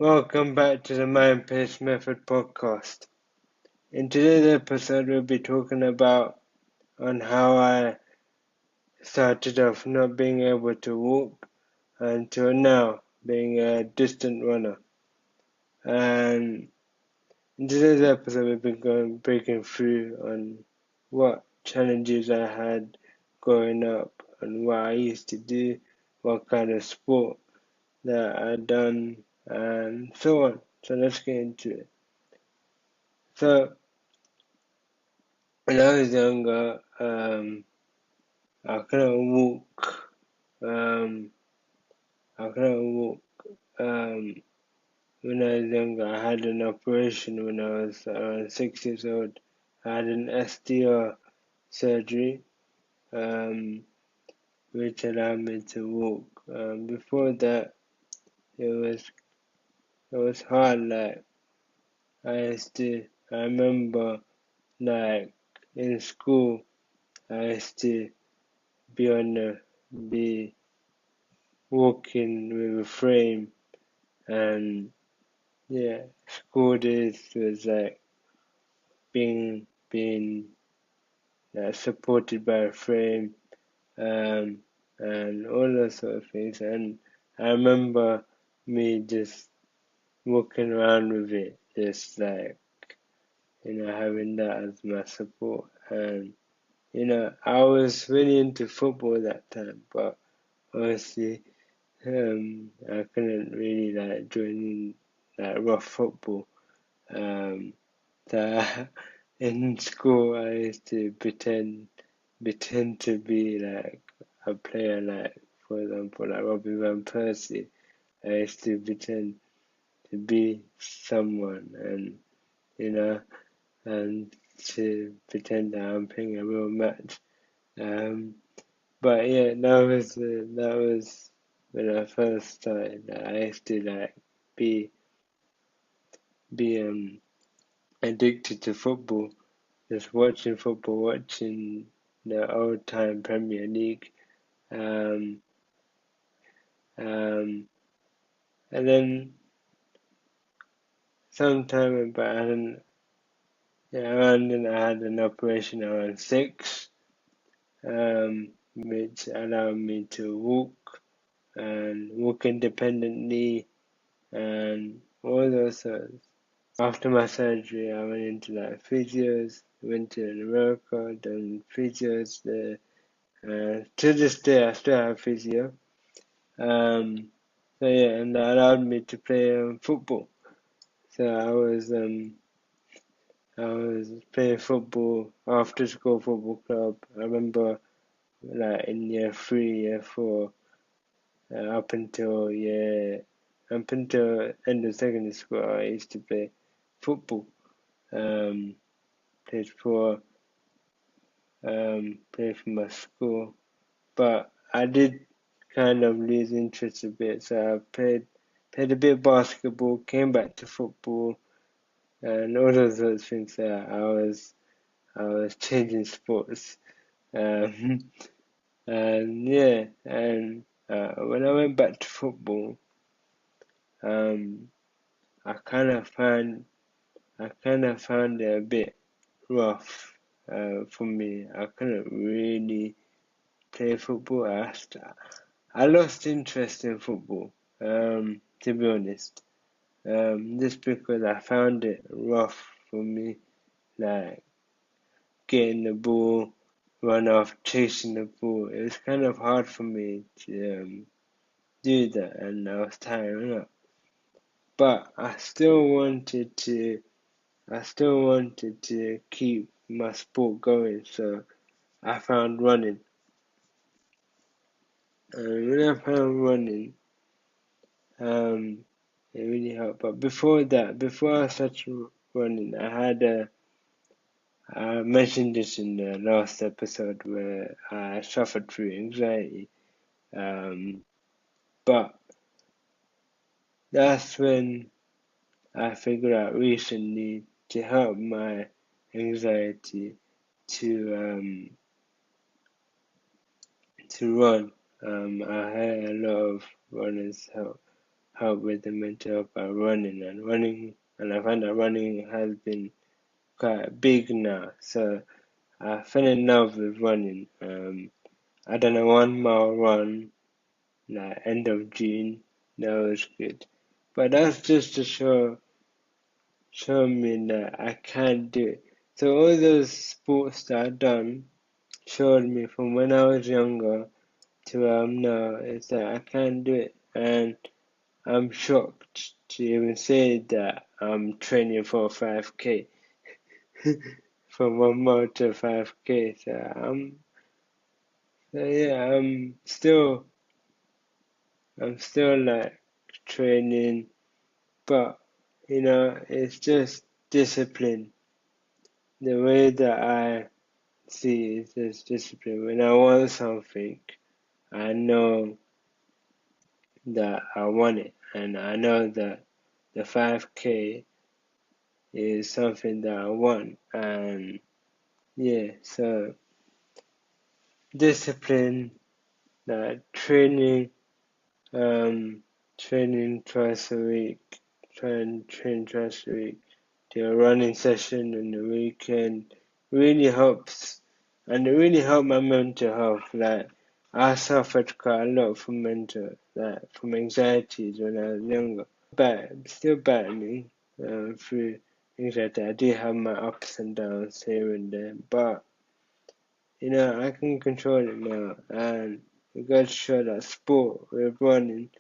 Welcome back to the Mind Pace Method podcast. In today's episode, we'll be talking about on how I started off not being able to walk until now being a distant runner. And in today's episode, we've been breaking through on what challenges I had growing up and what I used to do, what kind of sport that I'd done, and so on. So let's get into it. So when I was younger, I couldn't walk. I couldn't walk. When I was younger, I had an operation when I was around 6 years old. I had an SDR surgery, which allowed me to walk. Before that, it was hard. Like I remember, like in school, I used to be walking with a frame, and yeah, school days was like being supported by a frame, and all those sort of things. And I remember me just walking around with it, just like having that as my support. And I was really into football that time, but obviously I couldn't really like join in like rough football. So in school I used to pretend to be like a player, like for example like Robin van Persie. I used to pretend to be someone, and and to pretend that I'm playing a real match. But yeah, that was when I first started. I used to like be addicted to football, just watching football, watching the old time Premier League, um, um, and then sometime around then I had an operation around 6, which allowed me to walk and walk independently and all those sorts. After my surgery, I went into like physios, went to America, done physios there. To this day, I still have physio. So yeah, and that allowed me to play football. So I was playing football after school football club. I remember like in year 3, year 4, up until end of secondary school, I used to play football. Um, played for played for my school, but I did kind of lose interest a bit. So I played a bit of basketball, came back to football, and all of those things. I was changing sports, um, and yeah, and when I went back to football, um, I kind of found it a bit rough for me. I couldn't really play football. I lost interest in football, to be honest. Just because I found it rough for me, like getting the ball, run off, chasing the ball. It was kind of hard for me to do that, and I was tiring up. But I still wanted to keep my sport going, so I found running. And when I found running, it really helped. But before that, before I started running, I mentioned this in the last episode where I suffered through anxiety. But that's when I figured out recently to help my anxiety to to run. I had a lot of runners help with the mental health by running, and I find that running has been quite big now. So I fell in love with running. I done a 1 mile run like end of June. That was good. But that's just to show me that I can do it. So all those sports that I've done showed me from when I was younger to where I'm now is that I can do it, and I'm shocked to even say that I'm training for 5K from 1 mile to 5K. So yeah, I'm still like training, but it's just discipline. The way that I see it is discipline. When I want something, I know that I want it, and I know that the 5K is something that I want, and yeah, so discipline, training, um, training twice a week, train twice a week, do a running session on the weekend really helps, and it really helped my mental health. Like I suffered quite a lot from anxieties when I was younger. But still battling through things like that. I do have my ups and downs here and there, but I can control it now, and it goes to show that sport with running.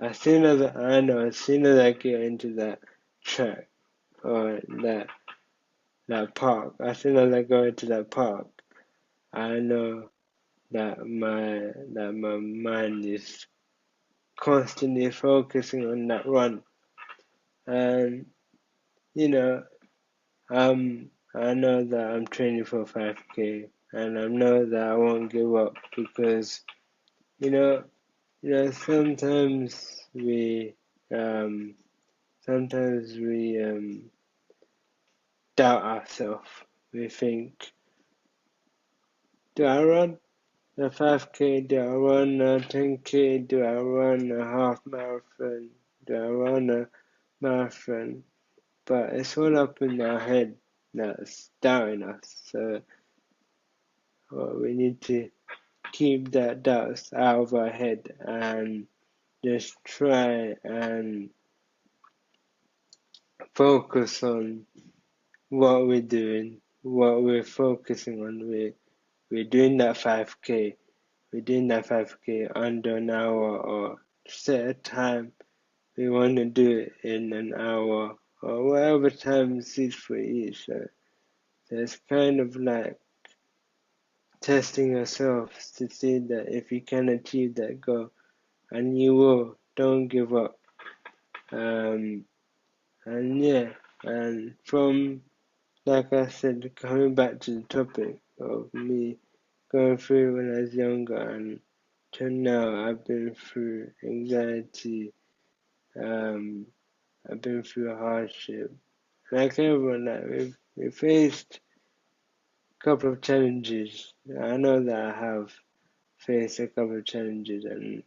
As soon as I get into that track or that park, as soon as I go into that park, I know that my mind is constantly focusing on that run, and you know I know that I'm training for 5K, and I know that I won't give up because you know sometimes um we doubt ourselves. We think, do I run a 5K? Do I run a 10K? Do I run a half marathon? Do I run a marathon? But it's all up in our head that's doubting us. So we need to keep that doubts out of our head and just try and focus on what we're doing, what we're focusing on. We're doing that 5K. We're doing that 5K under an hour or set a time. We want to do it in an hour or whatever time suits for you. So it's kind of like testing yourself to see that if you can achieve that goal, and you will. Don't give up. Um, and yeah, and from like I said, coming back to the topic of me going through when I was younger and till now, I've been through anxiety. Um, I've been through hardship. Like everyone, we faced a couple of challenges. I know that I have faced a couple of challenges, and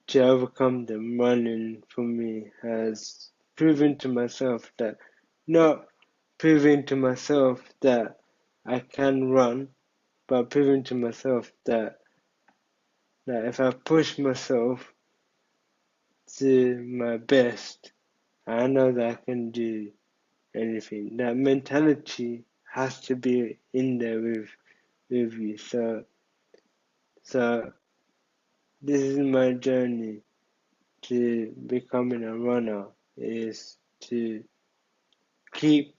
to overcome them, running for me has proven to myself that not proving to myself that I can run, but proving to myself that if I push myself to my best, I know that I can do anything. That mentality has to be in there with you. So this is my journey to becoming a runner, is to keep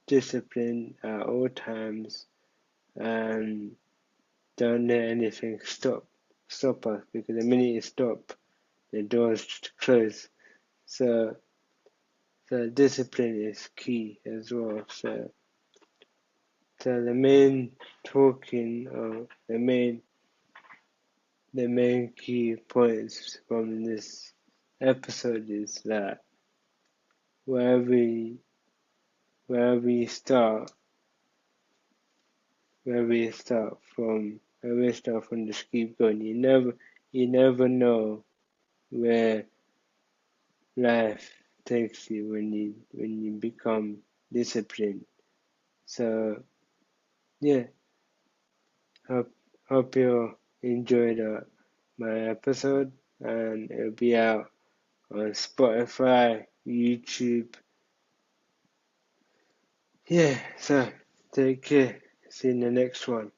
discipline at all times and don't let anything stop us, because the minute you stop, the doors close. So discipline is key as well. So the main talking or the main key points from this episode is that where we where we start where we start from, just keep going. You never know where life takes you when you become disciplined. So yeah, hope you enjoyed my episode, and it'll be out on Spotify, YouTube. Yeah, so take care. See you in the next one.